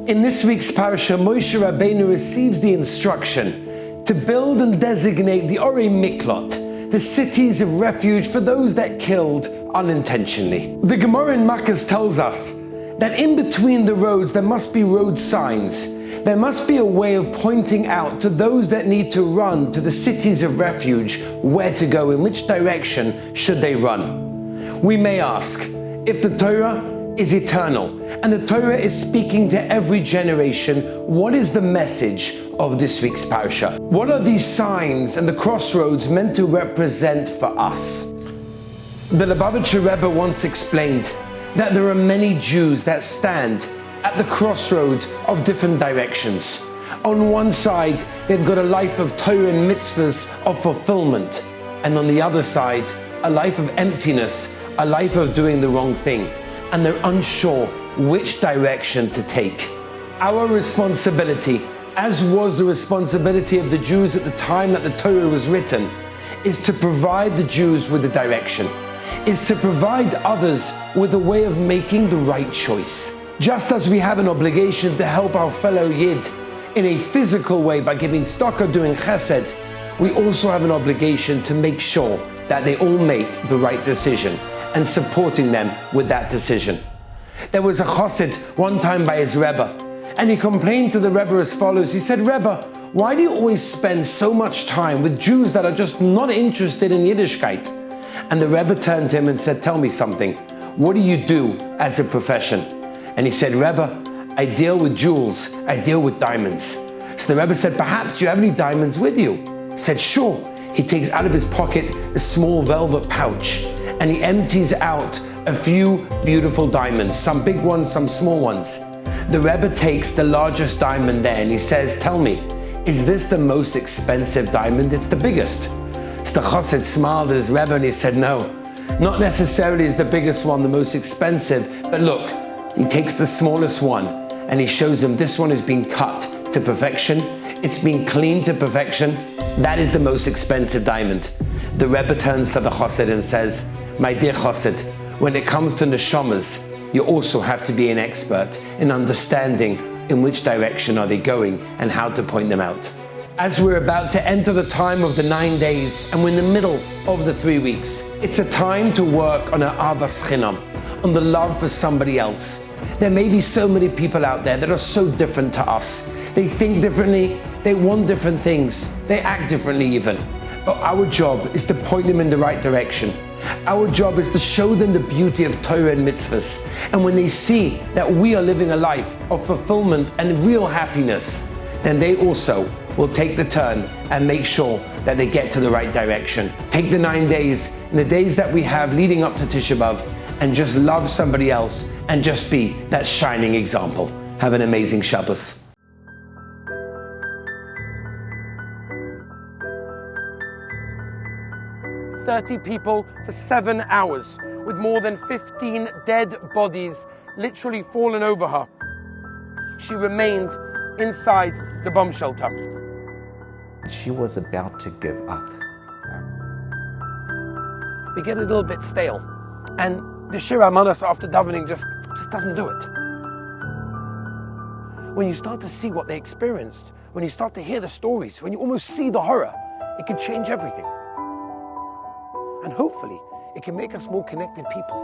In this week's Parsha, Moshe Rabbeinu receives the instruction to build and designate the Orei Miklot, the cities of refuge for those that killed unintentionally. The Gemara in Mattos tells us that in between the roads there must be road signs. There must be a way of pointing out to those that need to run to the cities of refuge where to go, in which direction should they run. We may ask, if the Torah is eternal and the Torah is speaking to every generation, what is the message of this week's Parsha? What are these signs and the crossroads meant to represent for us? The Lubavitcher Rebbe once explained that there are many Jews that stand at the crossroad of different directions. On one side, they've got a life of Torah and mitzvahs of fulfillment, and on the other side, a life of emptiness, a life of doing the wrong thing, and they're unsure which direction to take. Our responsibility, as was the responsibility of the Jews at the time that the Torah was written, is to provide the Jews with a direction, is to provide others with a way of making the right choice. Just as we have an obligation to help our fellow Yid in a physical way by giving tzedakah, doing chesed, we also have an obligation to make sure that they all make the right decision and supporting them with that decision. There was a chassid one time by his Rebbe, and he complained to the Rebbe as follows. He said, Rebbe, why do you always spend so much time with Jews that are just not interested in Yiddishkeit? And the Rebbe turned to him and said, tell me something. What do you do as a profession? And he said, Rebbe, I deal with jewels. I deal with diamonds. So the Rebbe said, perhaps do you have any diamonds with you? He said, sure. He takes out of his pocket a small velvet pouch, and he empties out a few beautiful diamonds, some big ones, some small ones. The Rebbe takes the largest diamond there and he says, tell me, is this the most expensive diamond? It's the biggest. So the chassid smiled at his Rebbe and he said, no, not necessarily is the biggest one the most expensive, but look, he takes the smallest one and he shows him this one has been cut to perfection, it's been cleaned to perfection, that is the most expensive diamond. The Rebbe turns to the chassid and says, my dear chassid, when it comes to neshamas, you also have to be an expert in understanding in which direction are they going and how to point them out. As we're about to enter the time of the 9 days and we're in the middle of the 3 weeks, it's a time to work on our avas chinam, on the love for somebody else. There may be so many people out there that are so different to us. They think differently, they want different things, they act differently even. But our job is to point them in the right direction. Our job is to show them the beauty of Torah and mitzvahs. And when they see that we are living a life of fulfillment and real happiness, then they also will take the turn and make sure that they get to the right direction. Take the 9 days and the days that we have leading up to Tisha B'Av and just love somebody else and just be that shining example. Have an amazing Shabbos. 30 people for 7 hours, with more than 15 dead bodies literally fallen over her. She remained inside the bomb shelter. She was about to give up. We get a little bit stale, and the Shir Amanas after davening just doesn't do it. When you start to see what they experienced, when you start to hear the stories, when you almost see the horror, it can change everything. And hopefully, it can make us more connected people.